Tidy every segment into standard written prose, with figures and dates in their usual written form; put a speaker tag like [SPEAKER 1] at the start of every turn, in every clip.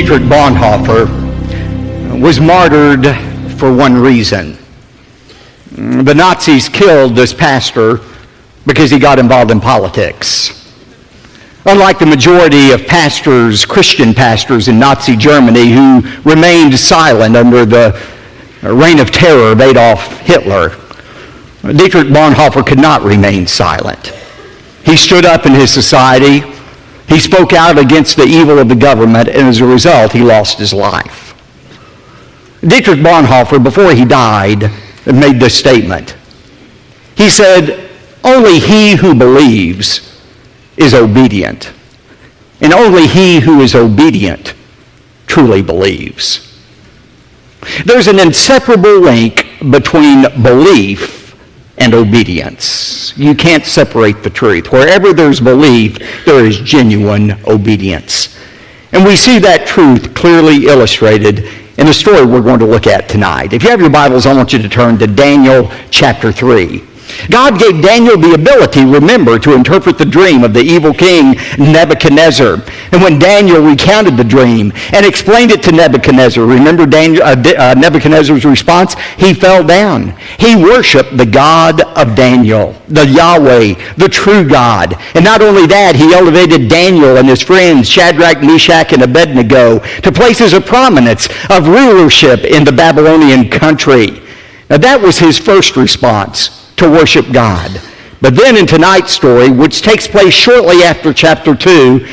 [SPEAKER 1] Dietrich Bonhoeffer was martyred for one reason. The Nazis killed this pastor because he got involved in politics. Unlike the majority of pastors, Christian pastors in Nazi Germany who remained silent under the reign of terror of Adolf Hitler, Dietrich Bonhoeffer could not remain silent. He stood up in his society. He spoke out against the evil of the government, and as a result, he lost his life. Dietrich Bonhoeffer, before he died, made this statement. He said, "Only he who believes is obedient, and only he who is obedient truly believes." There's an inseparable link between belief and obedience. You can't separate the truth. Wherever there's belief, there is genuine obedience. And we see that truth clearly illustrated in the story we're going to look at tonight. If you have your Bibles, I want you to turn to Daniel chapter 3. God gave Daniel the ability, remember, to interpret the dream of the evil king Nebuchadnezzar. And when Daniel recounted the dream and explained it to Nebuchadnezzar, remember Nebuchadnezzar's response? He fell down. He worshiped the God of Daniel, the Yahweh, the true God. And not only that, he elevated Daniel and his friends, Shadrach, Meshach, and Abednego, to places of prominence, of rulership in the Babylonian country. Now that was his first response, to worship God. But then in tonight's story, which takes place shortly after chapter 2,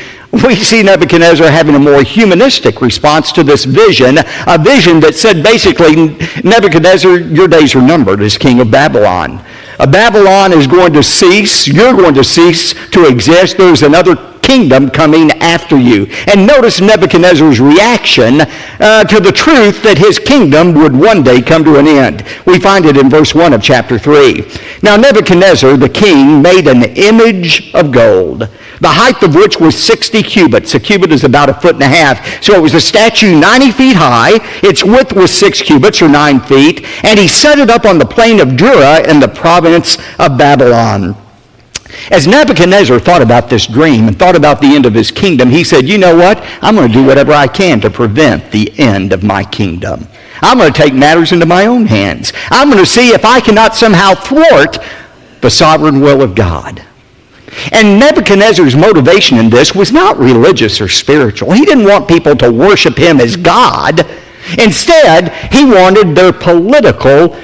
[SPEAKER 1] we see Nebuchadnezzar having a more humanistic response to this vision, a vision that said basically, Nebuchadnezzar, your days are numbered as king of Babylon. Babylon is going to cease. You're going to cease to exist. There's another kingdom coming after you. And notice Nebuchadnezzar's reaction to the truth that his kingdom would one day come to an end. We find it in verse 1 of chapter 3. Now Nebuchadnezzar, the king, made an image of gold, the height of which was 60 cubits. A cubit is about 1.5 feet. So it was a statue 90 feet high. Its width was 6 cubits, or 9 feet. And he set it up on the plain of Dura in the province of Babylon. As Nebuchadnezzar thought about this dream and thought about the end of his kingdom, he said, you know what? I'm going to do whatever I can to prevent the end of my kingdom. I'm going to take matters into my own hands. I'm going to see if I cannot somehow thwart the sovereign will of God. And Nebuchadnezzar's motivation in this was not religious or spiritual. He didn't want people to worship him as God. Instead, he wanted their political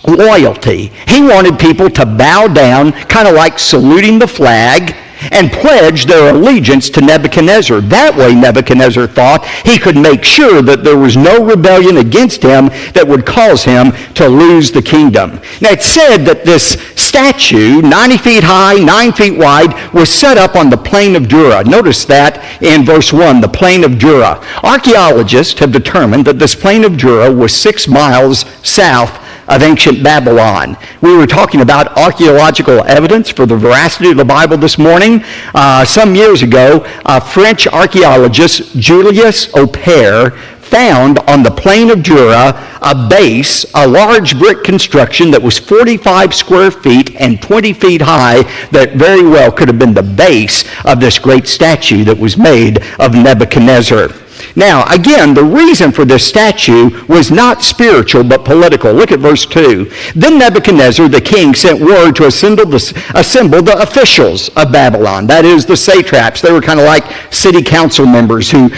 [SPEAKER 1] loyalty. He wanted people to bow down, kind of like saluting the flag, and pledge their allegiance to Nebuchadnezzar. That way, Nebuchadnezzar thought he could make sure that there was no rebellion against him that would cause him to lose the kingdom. Now, it's said that this statue, 90 feet high, 9 feet wide, was set up on the plain of Dura. Notice that in verse 1, the plain of Dura. Archaeologists have determined that this plain of Dura was 6 miles south of ancient Babylon. We were talking about archaeological evidence for the veracity of the Bible this morning. Some years ago, French archaeologist Julius Aupert found on the plain of Dura a base, a large brick construction that was 45 square feet and 20 feet high that very well could have been the base of this great statue that was made of Nebuchadnezzar. Now, again, the reason for this statue was not spiritual but political. Look at verse 2. Then Nebuchadnezzar, the king, sent word to assemble the officials of Babylon, that is, the satraps. They were kind of like city council members who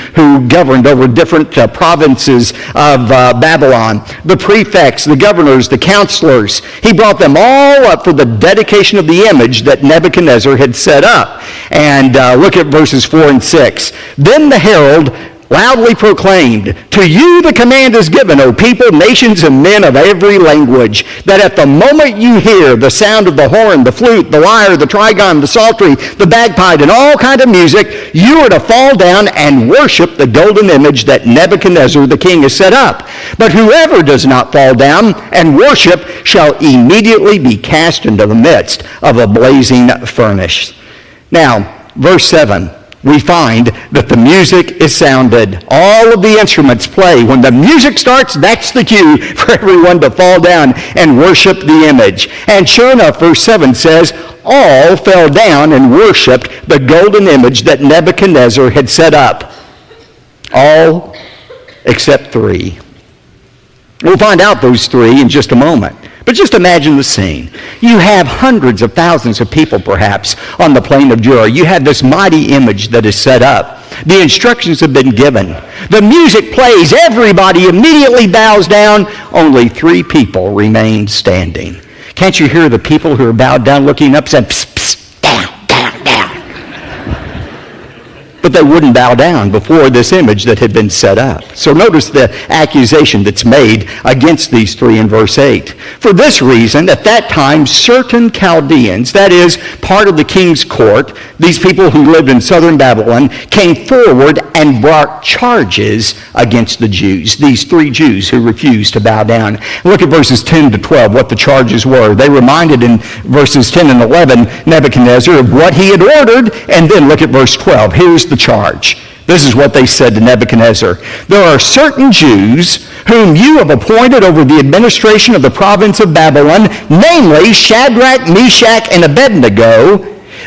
[SPEAKER 1] governed over different provinces of Babylon. The prefects, the governors, the counselors. He brought them all up for the dedication of the image that Nebuchadnezzar had set up. And look at verses 4 and 6. Then the herald loudly proclaimed, "To you the command is given, O people, nations, and men of every language, that at the moment you hear the sound of the horn, the flute, the lyre, the trigon, the psaltery, the bagpipe, and all kind of music, you are to fall down and worship the golden image that Nebuchadnezzar the king has set up. But whoever does not fall down and worship shall immediately be cast into the midst of a blazing furnace." Now, verse 7. We find that the music is sounded. All of the instruments play. When the music starts, that's the cue for everyone to fall down and worship the image. And sure enough, verse 7 says, all fell down and worshiped the golden image that Nebuchadnezzar had set up. All except three. We'll find out those three in just a moment. But just imagine the scene. You have hundreds of thousands of people, perhaps, on the plain of Jura. You have this mighty image that is set up. The instructions have been given. The music plays. Everybody immediately bows down. Only three people remain standing. Can't you hear the people who are bowed down looking up saying, psst, psst, down, down, down? But they wouldn't bow down before this image that had been set up. So notice the accusation that's made against these three in verse 8. For this reason, at that time, certain Chaldeans, that is, part of the king's court, these people who lived in southern Babylon, came forward and brought charges against the Jews, these three Jews who refused to bow down. Look at verses 10 to 12, what the charges were. They reminded in verses 10 and 11 Nebuchadnezzar of what he had ordered, and then look at verse 12. Here's the charge. This is what they said to Nebuchadnezzar. There are certain Jews whom you have appointed over the administration of the province of Babylon, namely Shadrach, Meshach, and Abednego.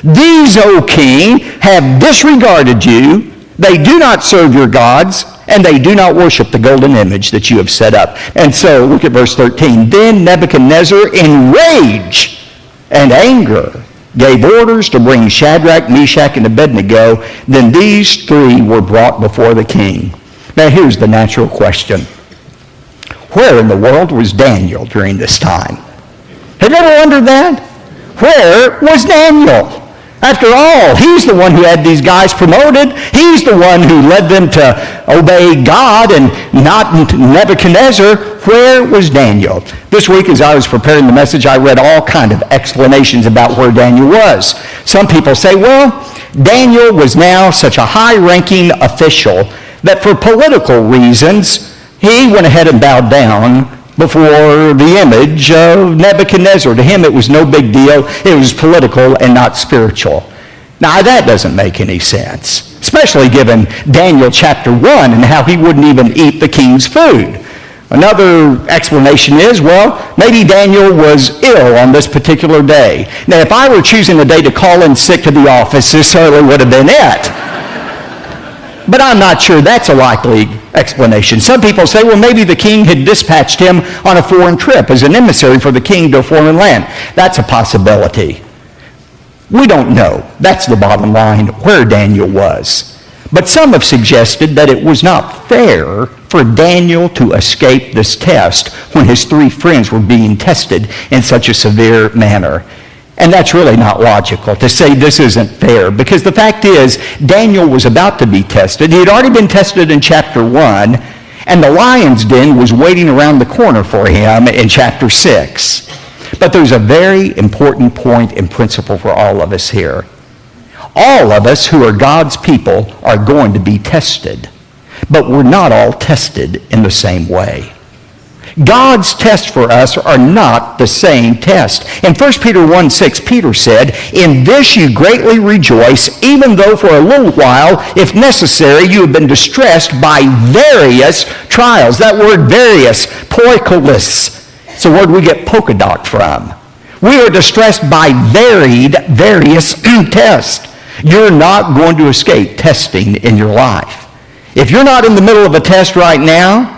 [SPEAKER 1] These, O king, have disregarded you. They do not serve your gods, and they do not worship the golden image that you have set up. And so, look at verse 13. Then Nebuchadnezzar, in rage and anger, gave orders to bring Shadrach, Meshach, and Abednego. Then these three were brought before the king. Now here's the natural question. Where in the world was Daniel during this time? Have you ever wondered that? Where was Daniel? After all, he's the one who had these guys promoted. He's the one who led them to obey God and not Nebuchadnezzar. Where was Daniel? This week as I was preparing the message, I read all kind of explanations about where Daniel was. Some people say, well, Daniel was now such a high-ranking official that for political reasons, he went ahead and bowed down before the image of Nebuchadnezzar. To him, it was no big deal. It was political and not spiritual. Now, that doesn't make any sense, especially given Daniel chapter 1 and how he wouldn't even eat the king's food. Another explanation is, well, maybe Daniel was ill on this particular day. Now, if I were choosing a day to call in sick to the office, this certainly would have been it. But I'm not sure that's a likely explanation. Some people say, well, maybe the king had dispatched him on a foreign trip as an emissary for the king to a foreign land. That's a possibility. We don't know. That's the bottom line, where Daniel was. But some have suggested that it was not fair for Daniel to escape this test when his three friends were being tested in such a severe manner. And that's really not logical to say this isn't fair, because the fact is Daniel was about to be tested. He had already been tested in chapter 1, and the lion's den was waiting around the corner for him in chapter 6. But there's a very important point and principle for all of us here. All of us who are God's people are going to be tested, but we're not all tested in the same way. God's tests for us are not the same test. In 1 Peter 1:6, Peter said, in this you greatly rejoice, even though for a little while, if necessary, you have been distressed by various trials. That word various, poikolos, it's a word we get polka dot from. We are distressed by various tests. You're not going to escape testing in your life. If you're not in the middle of a test right now,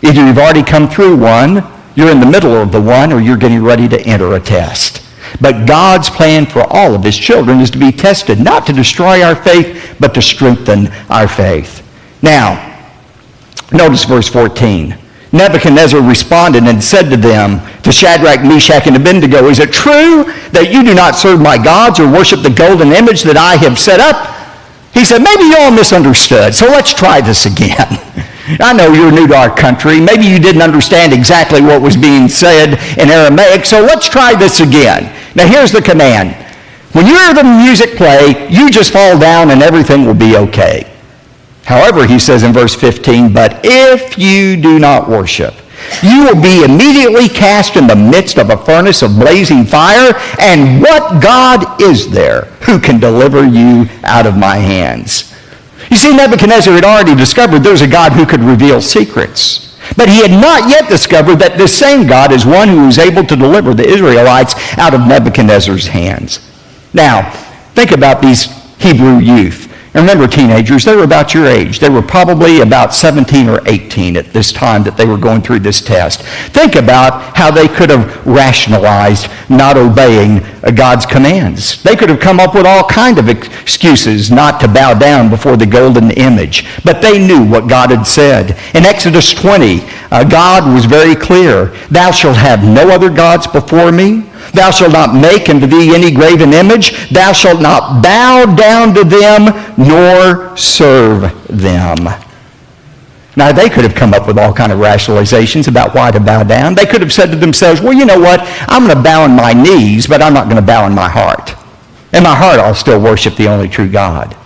[SPEAKER 1] either you've already come through one, you're in the middle of the one, or you're getting ready to enter a test. But God's plan for all of his children is to be tested, not to destroy our faith, but to strengthen our faith. Now, notice verse 14. Nebuchadnezzar responded and said to them, to Shadrach, Meshach, and Abednego, is it true that you do not serve my gods or worship the golden image that I have set up? He said, maybe you all misunderstood, so let's try this again. I know you're new to our country. Maybe you didn't understand exactly what was being said in Aramaic, so let's try this again. Now here's the command. When you hear the music play, you just fall down and everything will be okay. However, he says in verse 15, but if you do not worship, you will be immediately cast in the midst of a furnace of blazing fire, and what God is there who can deliver you out of my hands? You see, Nebuchadnezzar had already discovered there's a God who could reveal secrets. But he had not yet discovered that this same God is one who was able to deliver the Israelites out of Nebuchadnezzar's hands. Now, think about these Hebrew youth. Remember, teenagers, they were about your age. They were probably about 17 or 18 at this time that they were going through this test. Think about how they could have rationalized not obeying God's commands. They could have come up with all kinds of excuses not to bow down before the golden image. But they knew what God had said. In Exodus 20, God was very clear. Thou shalt have no other gods before me. Thou shalt not make unto thee any graven image. Thou shalt not bow down to them nor serve them. Now, they could have come up with all kinds of rationalizations about why to bow down. They could have said to themselves, well, you know what? I'm going to bow on my knees, but I'm not going to bow in my heart. In my heart, I'll still worship the only true God.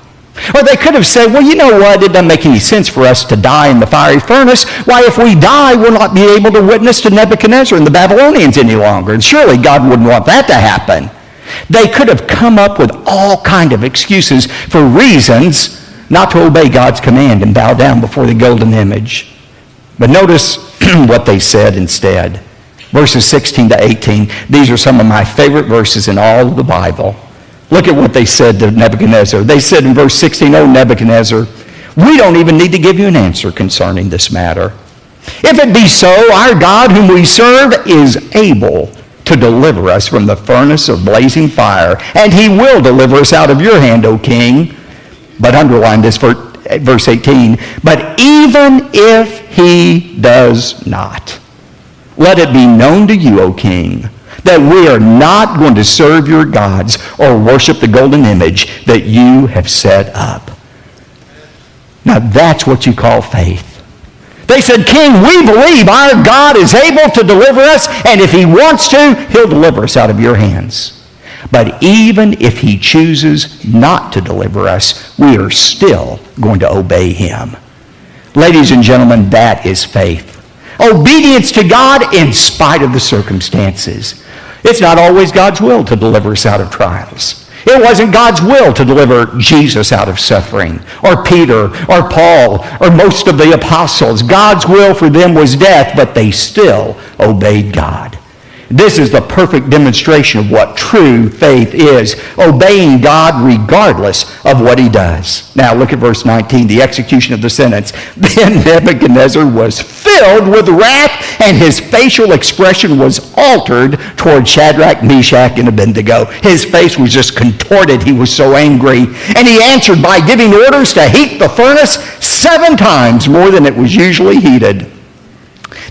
[SPEAKER 1] Or they could have said, well, you know what? It doesn't make any sense for us to die in the fiery furnace. Why, if we die, we'll not be able to witness to Nebuchadnezzar and the Babylonians any longer. And surely God wouldn't want that to happen. They could have come up with all kinds of excuses for reasons not to obey God's command and bow down before the golden image. But notice what they said instead. Verses 16 to 18. These are some of my favorite verses in all of the Bible. Look at what they said to Nebuchadnezzar. They said in verse 16, O Nebuchadnezzar, we don't even need to give you an answer concerning this matter. If it be so, our God whom we serve is able to deliver us from the furnace of blazing fire, and he will deliver us out of your hand, O king. But underline this for verse 18, but even if he does not, let it be known to you, O king, that we are not going to serve your gods or worship the golden image that you have set up. Now that's what you call faith. They said, King, we believe our God is able to deliver us, and if he wants to, he'll deliver us out of your hands. But even if he chooses not to deliver us, we are still going to obey him. Ladies and gentlemen, that is faith. Obedience to God in spite of the circumstances. It's not always God's will to deliver us out of trials. It wasn't God's will to deliver Jesus out of suffering, or Peter, or Paul, or most of the apostles. God's will for them was death, but they still obeyed God. This is the perfect demonstration of what true faith is, obeying God regardless of what he does. Now look at verse 19, the execution of the sentence. Then Nebuchadnezzar was filled with wrath, and his facial expression was altered toward Shadrach, Meshach, and Abednego. His face was just contorted. He was so angry. And he answered by giving orders to heat the furnace 7 times more than it was usually heated.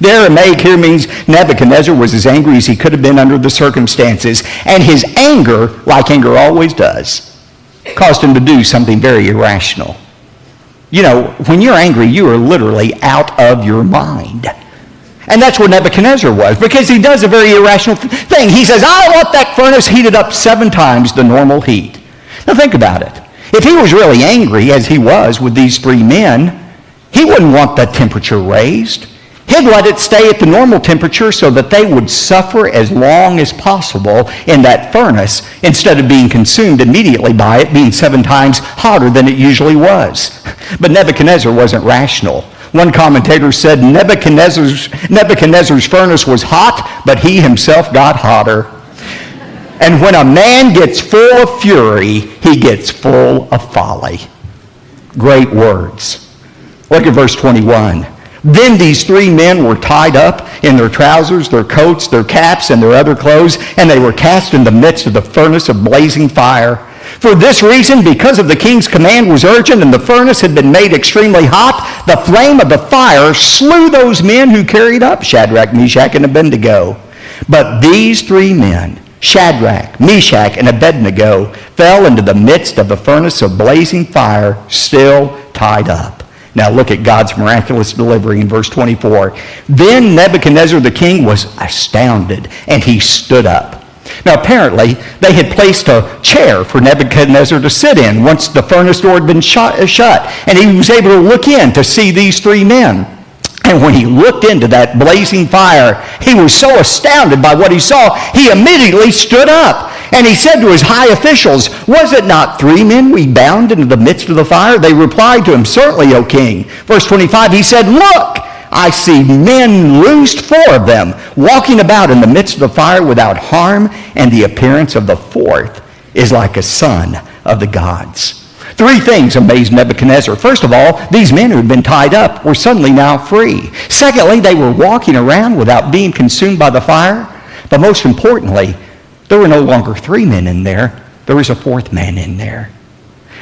[SPEAKER 1] The Aramaic here means Nebuchadnezzar was as angry as he could have been under the circumstances. And his anger, like anger always does, caused him to do something very irrational. You know, when you're angry, you are literally out of your mind. And that's what Nebuchadnezzar was, because he does a very irrational thing. He says, I want that furnace heated up 7 times the normal heat. Now think about it. If he was really angry, as he was with these 3 men, he wouldn't want that temperature raised. He'd let it stay at the normal temperature so that they would suffer as long as possible in that furnace instead of being consumed immediately by it being 7 times hotter than it usually was. But Nebuchadnezzar wasn't rational. One commentator said Nebuchadnezzar's furnace was hot, but he himself got hotter. And when a man gets full of fury, he gets full of folly. Great words. Look at verse 21. Then these 3 men were tied up in their trousers, their coats, their caps, and their other clothes, and they were cast in the midst of the furnace of blazing fire. For this reason, because of the king's command was urgent and the furnace had been made extremely hot, the flame of the fire slew those men who carried up Shadrach, Meshach, and Abednego. But these 3 men, Shadrach, Meshach, and Abednego, fell into the midst of the furnace of blazing fire, still tied up. Now look at God's miraculous delivery in verse 24. Then Nebuchadnezzar the king was astounded, and he stood up. Now apparently they had placed a chair for Nebuchadnezzar to sit in once the furnace door had been shut, and he was able to look in to see these 3 men. And when he looked into that blazing fire, he was so astounded by what he saw, he immediately stood up. And he said to his high officials, was it not 3 men we bound into the midst of the fire? They replied to him, certainly, O king. Verse 25, he said, look, I see men loosed, 4 of them, walking about in the midst of the fire without harm, and the appearance of the 4th is like a son of the gods. Three things amazed Nebuchadnezzar. First of all, these men who had been tied up were suddenly now free. Secondly, they were walking around without being consumed by the fire. But most importantly, there were no longer three men in there. There was a fourth man in there.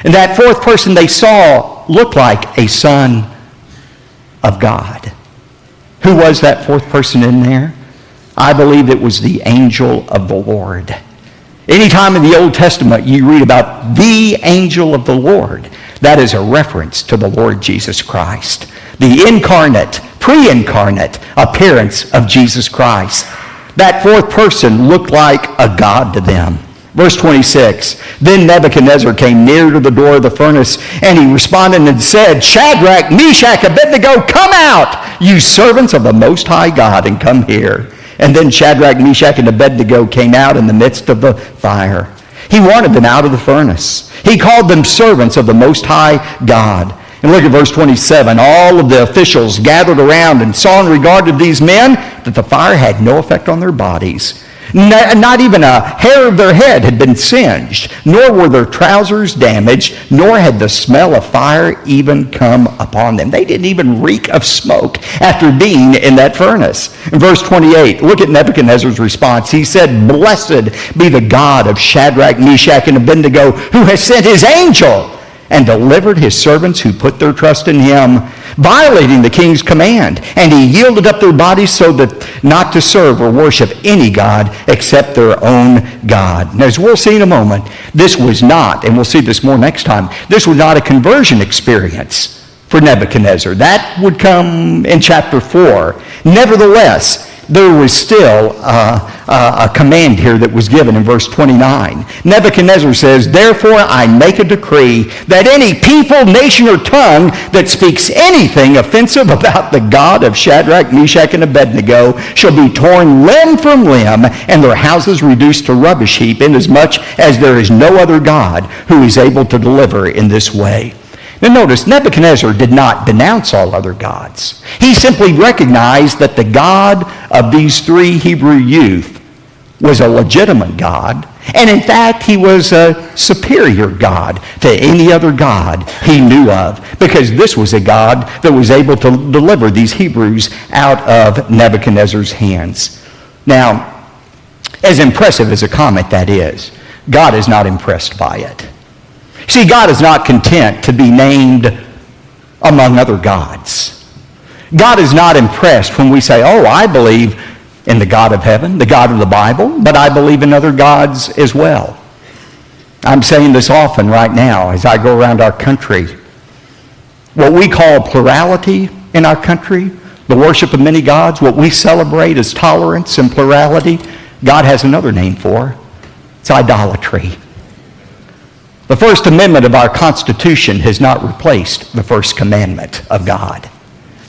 [SPEAKER 1] And that fourth person they saw looked like a son of God. Who was that fourth person in there? I believe it was the angel of the Lord. Anytime in the Old Testament you read about the angel of the Lord, that is a reference to the Lord Jesus Christ. The incarnate, pre-incarnate appearance of Jesus Christ. That fourth person looked like a God to them. Verse 26, then Nebuchadnezzar came near to the door of the furnace, and he responded and said, Shadrach, Meshach, Abednego, come out, you servants of the Most High God, and come here. And then Shadrach, Meshach, and Abednego came out in the midst of the fire. He wanted them out of the furnace. He called them servants of the Most High God. And look at verse 27. All of the officials gathered around and saw in regard to these men that the fire had no effect on their bodies. Not even a hair of their head had been singed, nor were their trousers damaged, nor had the smell of fire even come upon them. They didn't even reek of smoke after being in that furnace. In verse 28, look at Nebuchadnezzar's response. He said, blessed be the God of Shadrach, Meshach, and Abednego, who has sent his angel and delivered his servants who put their trust in him, violating the king's command. And he yielded up their bodies so that not to serve or worship any god except their own God. And as we'll see in a moment, this was not, and we'll see this more next time, this was not a conversion experience for Nebuchadnezzar. That would come in chapter 4. Nevertheless, there was still a command here that was given in verse 29. Nebuchadnezzar says, therefore I make a decree that any people, nation, or tongue that speaks anything offensive about the God of Shadrach, Meshach, and Abednego shall be torn limb from limb and their houses reduced to rubbish heap, inasmuch as there is no other God who is able to deliver in this way. Now notice, Nebuchadnezzar did not denounce all other gods. He simply recognized that the God of these three Hebrew youth was a legitimate God, and in fact, he was a superior God to any other God he knew of, because this was a God that was able to deliver these Hebrews out of Nebuchadnezzar's hands. Now, as impressive as a comment that is, God is not impressed by it. See, God is not content to be named among other gods. God is not impressed when we say, oh, I believe in the God of heaven, the God of the Bible, but I believe in other gods as well. I'm saying this often right now as I go around our country. What we call plurality in our country, the worship of many gods, what we celebrate as tolerance and plurality, God has another name for. It's idolatry. The First Amendment of our Constitution has not replaced the First Commandment of God.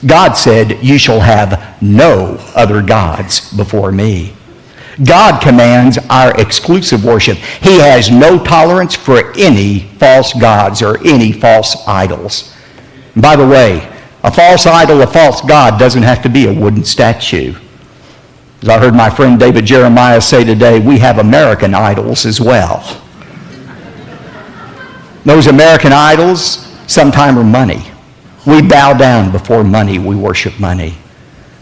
[SPEAKER 1] God said, you shall have no other gods before me. God commands our exclusive worship. He has no tolerance for any false gods or any false idols. And by the way, a false idol, a false god doesn't have to be a wooden statue. As I heard my friend David Jeremiah say today, we have American idols as well. Those American idols sometimes are money. We bow down before money. We worship money.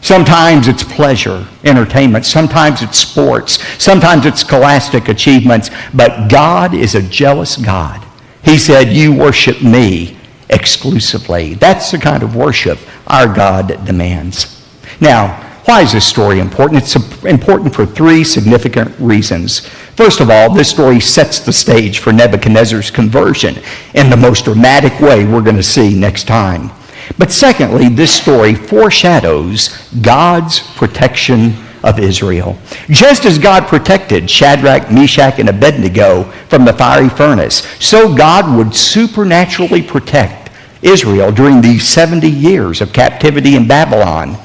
[SPEAKER 1] Sometimes it's pleasure, entertainment. Sometimes it's sports. Sometimes it's scholastic achievements. But God is a jealous God. He said, you worship me exclusively. That's the kind of worship our God demands. Now, why is this story important? It's important for three significant reasons. First of all, this story sets the stage for Nebuchadnezzar's conversion in the most dramatic way we're going to see next time. But secondly, this story foreshadows God's protection of Israel. Just as God protected Shadrach, Meshach, and Abednego from the fiery furnace, so God would supernaturally protect Israel during these 70 years of captivity in Babylon.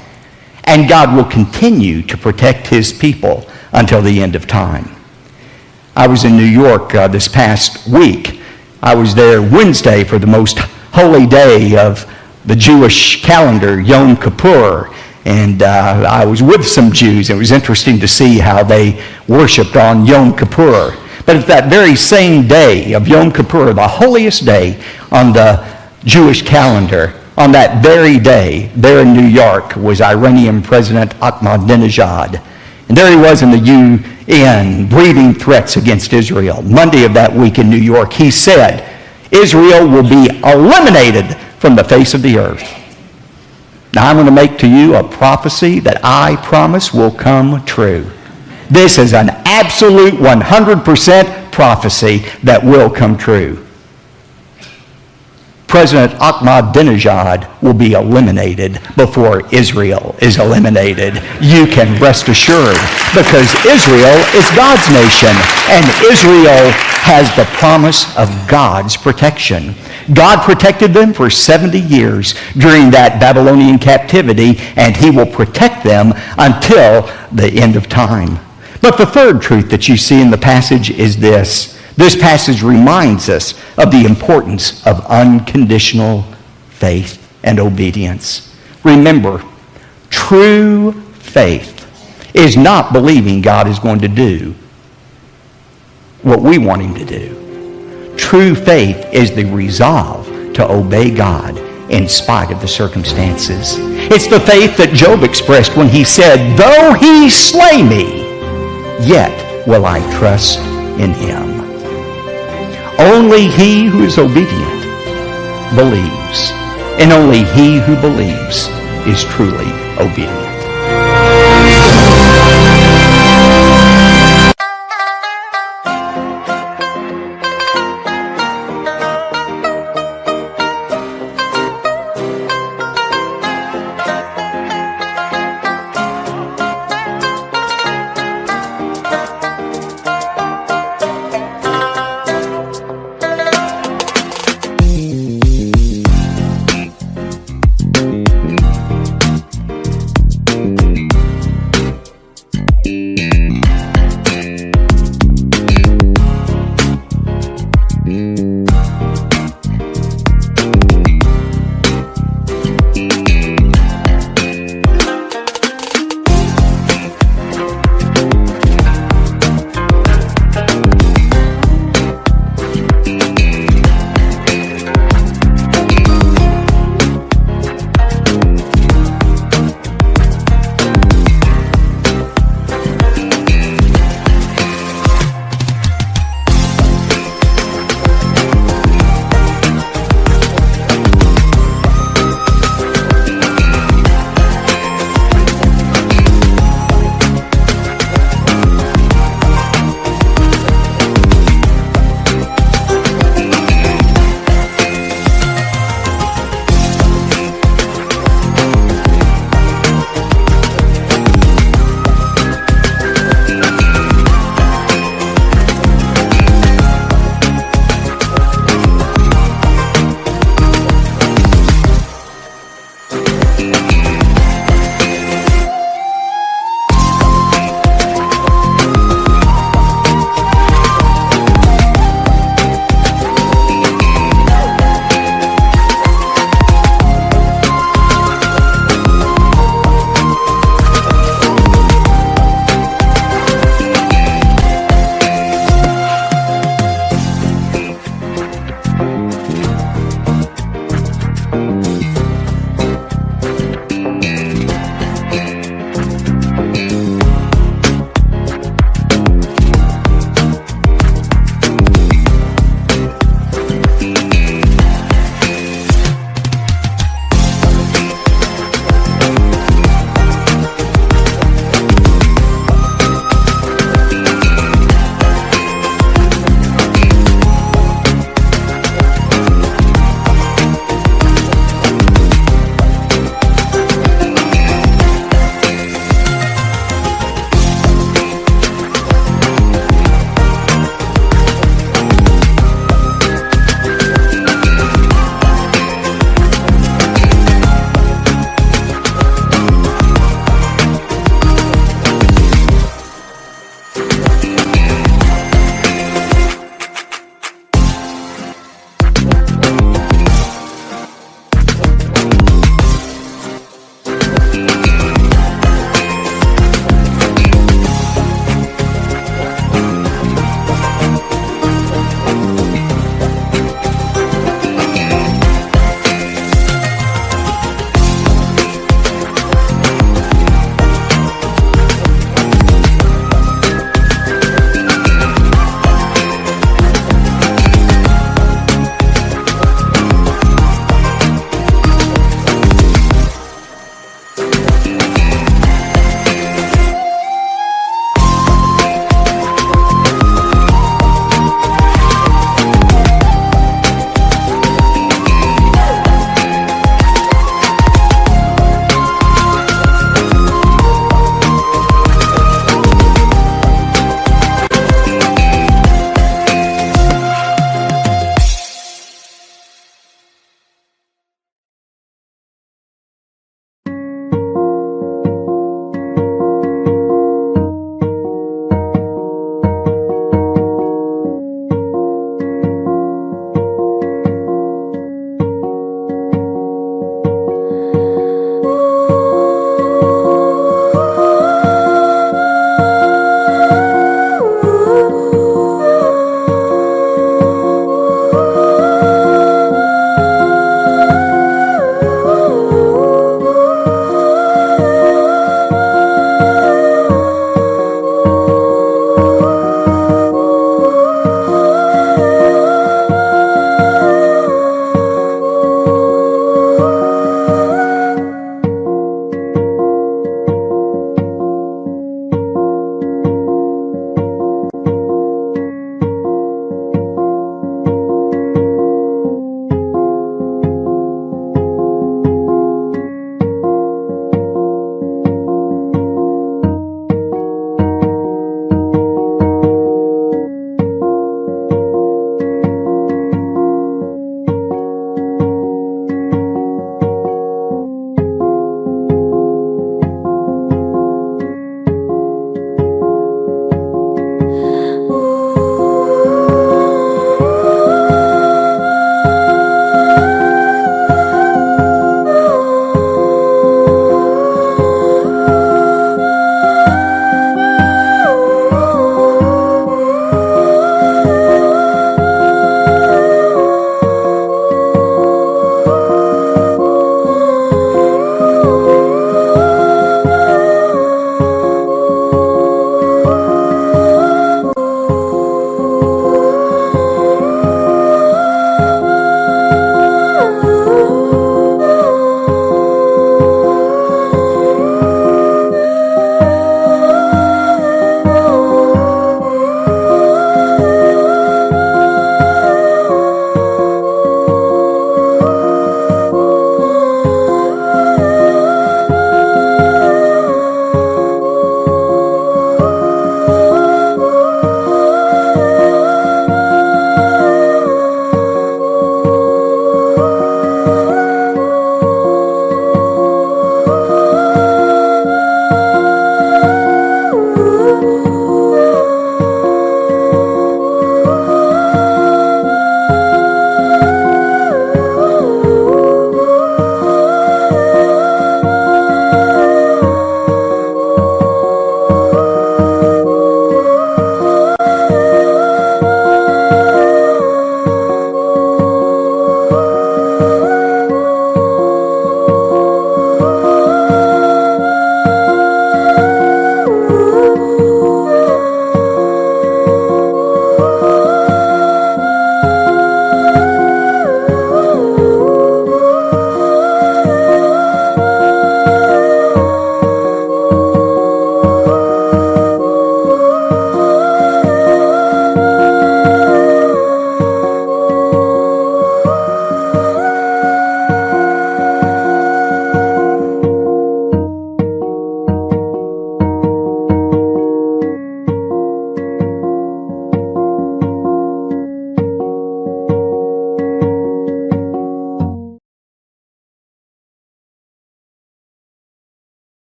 [SPEAKER 1] And God will continue to protect his people until the end of time. I was in New York this past week. I was there Wednesday for the most holy day of the Jewish calendar, Yom Kippur. And I was with some Jews. It was interesting to see how they worshiped on Yom Kippur. But at that very same day of Yom Kippur, the holiest day on the Jewish calendar, on that very day, there in New York was Iranian President Ahmadinejad. And there he was in the UN, breathing threats against Israel. Monday of that week in New York, he said, Israel will be eliminated from the face of the earth. Now I'm going to make to you a prophecy that I promise will come true. This is an absolute 100% prophecy that will come true. President Ahmadinejad will be eliminated before Israel is eliminated. You can rest assured, because Israel is God's nation, and Israel has the promise of God's protection. God protected them for 70 years during that Babylonian captivity, and he will protect them until the end of time. But the third truth that you see in the passage is this. This passage reminds us of the importance of unconditional faith and obedience. Remember, true faith is not believing God is going to do what we want him to do. True faith is the resolve to obey God in spite of the circumstances. It's the faith that Job expressed when he said, though he slay me, yet will I trust in him. Only he who is obedient believes, and only he who believes is truly obedient.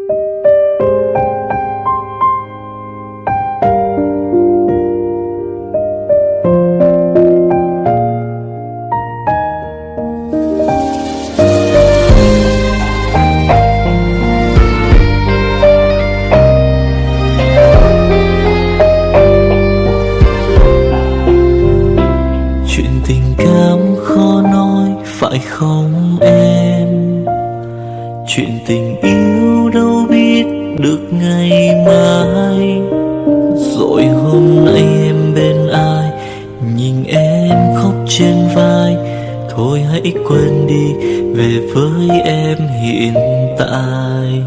[SPEAKER 2] Chuyện tình cảm khó nói phải không em? Chuyện tình yêu đâu biết được ngày mai. Rồi hôm nay em bên ai, nhìn em khóc trên vai. Thôi hãy quên đi, về với em hiện tại.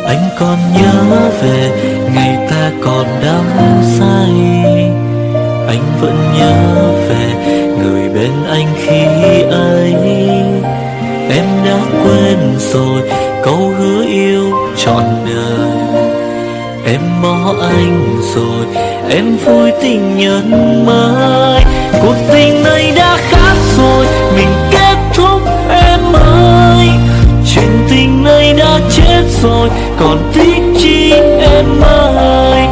[SPEAKER 2] Anh còn nhớ về ngày ta còn đắm say. Anh vẫn nhớ về người bên anh khi ấy. Em đã quên rồi câu hứa yêu trọn đời. Em bỏ anh rồi, em vui tình nhân mới. Cuộc tình này đã khác rồi, mình kết thúc em ơi. Chuyện tình này đã chết rồi, còn tiếc chi em ơi.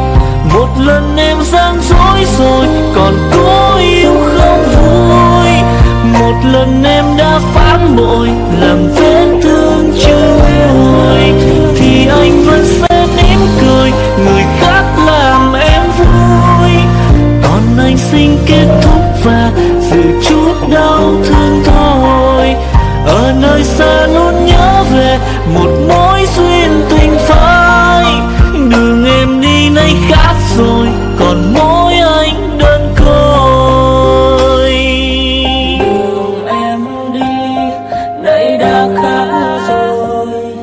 [SPEAKER 2] Một lần em gian dối rồi, còn cố yêu không vui. Một lần em đã phản bội, làm vết thương chưa nguôi. Thì anh vẫn sẽ mỉm cười, người khác làm em vui. Còn anh xin kết thúc và giữ chút đau thương thôi. Ở nơi xa luôn nhớ về một mối duyên tình phai. Đường em đi nay khác rồi, còn mỗi anh đơn côi.
[SPEAKER 3] Đường em đi nay đã khác rồi,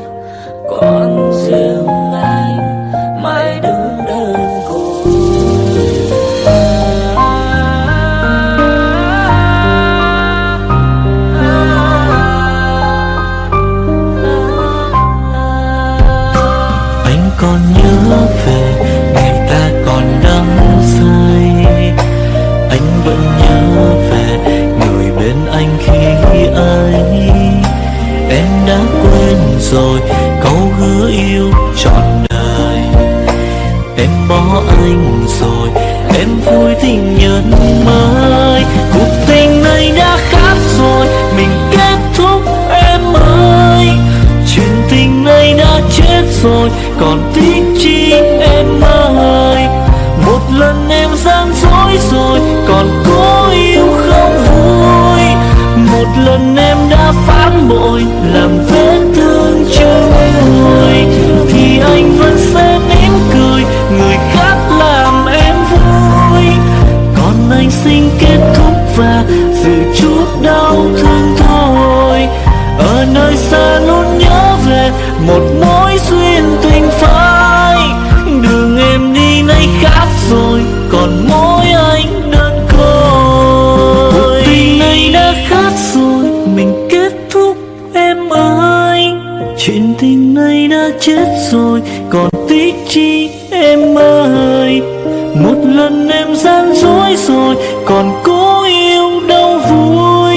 [SPEAKER 3] còn riêng anh mãi đứng đơn côi.
[SPEAKER 2] Anh còn nhớ về ngày ta còn đắm say. Anh vẫn nhớ về người bên anh khi ấy. Em đã quên rồi câu hứa yêu trọn đời. Em bỏ anh rồi, em vui tình nhân mới. Cuộc tình này đã khác rồi, mình kết thúc em ơi. Chuyện tình này đã chết rồi, còn tiếc chi em ơi. Một lần em gian dối rồi, còn cố yêu không vui. Một lần em đã phản bội, làm vết thương chưa nguôi. Thì anh vẫn sẽ mỉm cười, người khác làm em vui. Còn anh xin kết thúc và giữ chút đau thương thôi. Ở nơi xa luôn nhớ về một mối duyên tình phai. Đường em đi nay khác rồi, còn mỗi anh đơn côi. Cuộc tình này đã khác rồi, mình kết thúc em ơi. Chuyện tình này đã chết rồi, còn tiếc chi em ơi. Một lần em gian dối rồi, còn cố yêu đâu vui.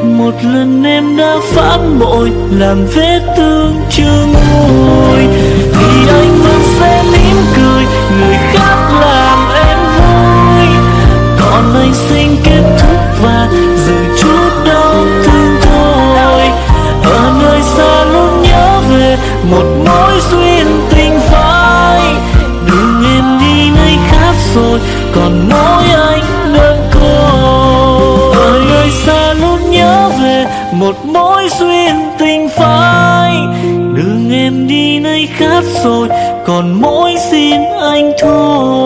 [SPEAKER 2] Một lần em đã phản bội, làm vết thương chưa nguôi. Thì anh vẫn sẽ mỉm cười, người khác làm em vui. Còn anh xin kết thúc và giữ chút đau thương thôi. Ở nơi xa luôn nhớ về một mối duyên tình phai. Đường em đi nay khác rồi, còn mỗi anh đơn côi. Ở nơi xa luôn nhớ về một mối duyên tình phai. Đường em đi nay khác rồi, còn mỗi xin anh thôi.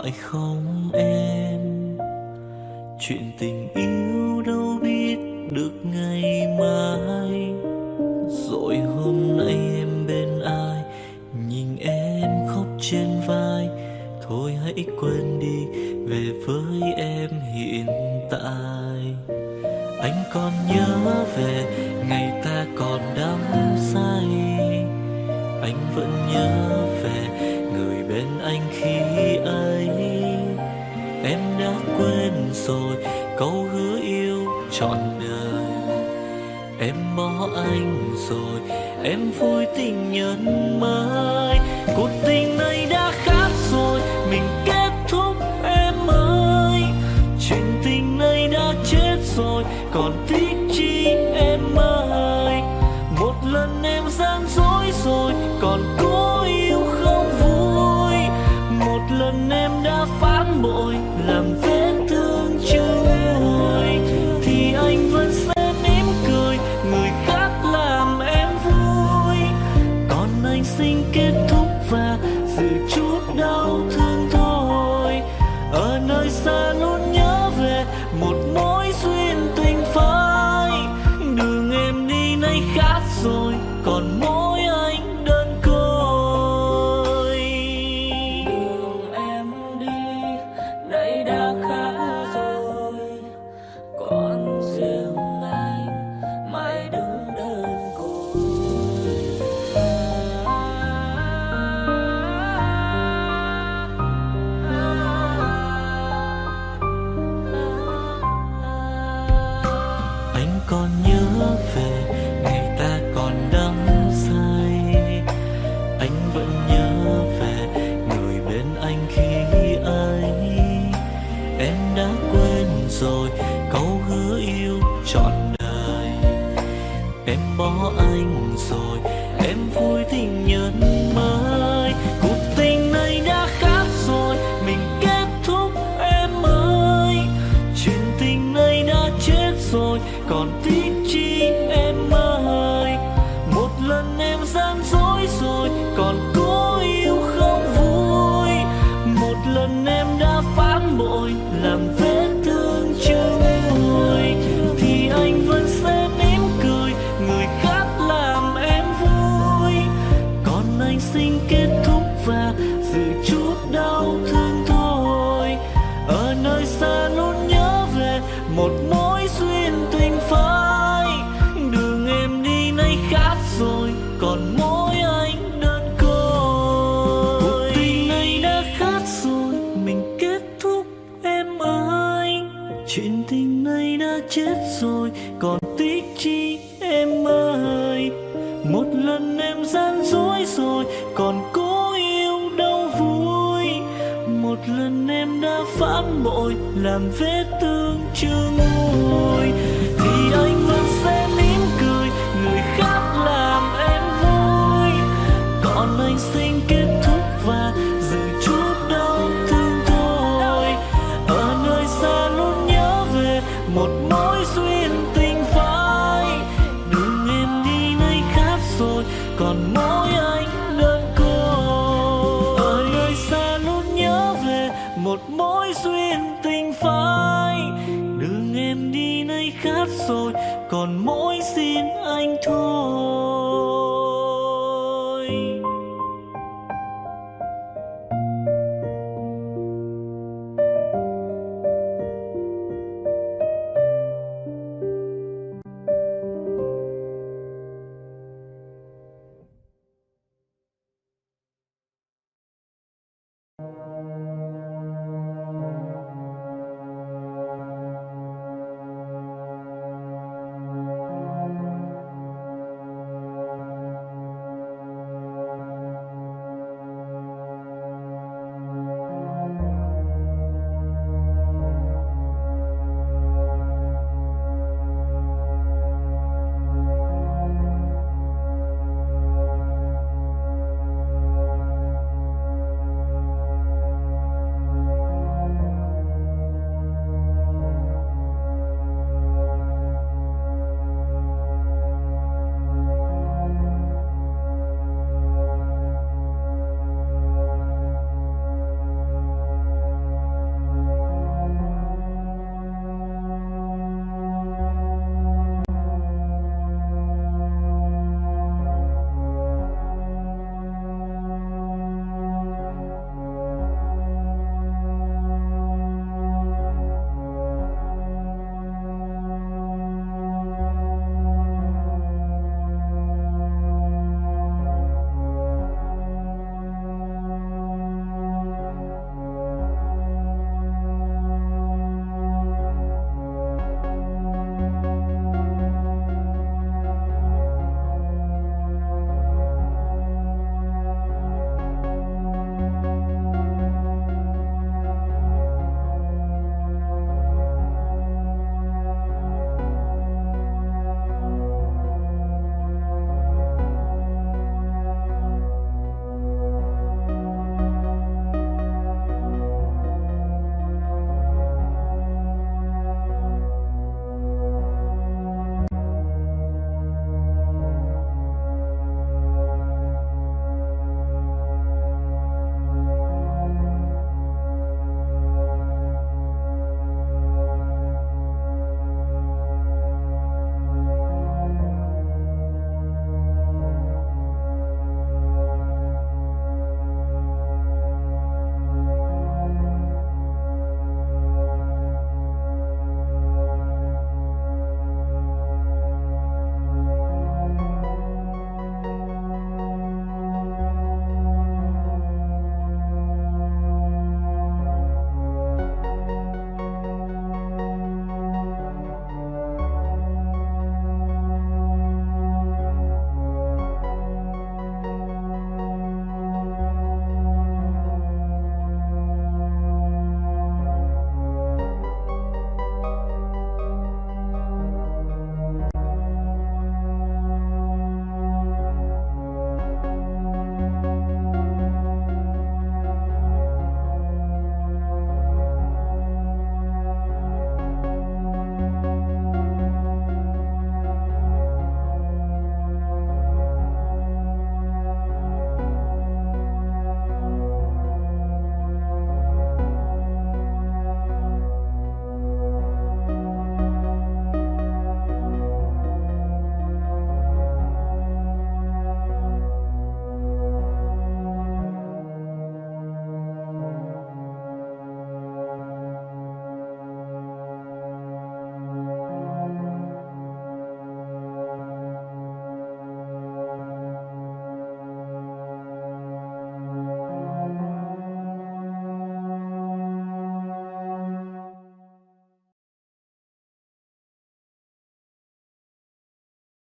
[SPEAKER 2] phải không em? Chuyện tình yêu đâu biết được ngày mai. Rồi hôm nay em bên ai, nhìn em khóc trên vai. Thôi hãy quên đi, về với em hiện tại. Anh còn nhớ về ngày ta còn đắm say. Anh vẫn nhớ về người bên anh khi ấy. Em đã quên rồi câu hứa yêu trọn đời. Em bỏ anh rồi, em vui tình nhân mới. Cuộc tình này đã khác rồi, mình kết thúc em ơi. Chuyện tình này đã chết rồi, còn tiếc chi em ơi. Một lần em gian dối rồi, còn cố yêu không vui. Một lần em đã phản bội, làm vết thương chưa nguôi. Thì anh vẫn sẽ mỉm cười, người khác làm em vui. Còn anh xin kết thúc và giữ chút đau thương thôi. Ở nơi xa luôn nhớ về một mối duyên tình phai. Đường em đi nay khác rồi, còn mỗi anh đơn côi.
[SPEAKER 3] Đường em đi nay đã khác rồi, còn riêng anh mãi đứng đơn côi.
[SPEAKER 2] Anh còn nhớ về ngày ta còn đắm say. Anh vẫn nhớ về người bên anh khi ấy. Em đã quên rồi câu hứa yêu trọn đời. Em bỏ anh rồi, em vui tình nhân mới. Cuộc tình này đã khác rồi, mình kết thúc em ơi. Chuyện tình này đã chết rồi, còn tiếc chi em ơi. Một lần em gian dối rồi, còn cố yêu không vui. Một lần em đã phản bội, làm vết thương chưa nguôi. Thì anh vẫn sẽ mỉm cười, người khác làm em vui. Còn anh xin kết thúc và giữ chút đau thương thôi. Ở nơi xa luôn nhớ về một mối duyên tình phai. Đường em đi nay khác rồi, còn mỗi anh đơn côi. Cuộc tình này đã khác rồi, mình kết thúc em ơi. Chuyện tình này đã chết rồi, còn tiếc chi em ơi. Một lần em gian dối rồi, còn cố yêu đâu vui. Một lần em đã phản bội, làm vết thương chưa nguôi. Thì anh vẫn sẽ mỉm cười, người khác làm em vui. Còn anh xin kết thúc và giữ chút đau thương thôi. Ở nơi xa luôn nhớ về một mối duyên tình phai. Đường em đi nay khác rồi, còn mỗi anh đơn côi. Ở nơi xa luôn nhớ về một mối duyên tình phai. Đường em đi nay khác rồi, còn mỗi xin anh thôi.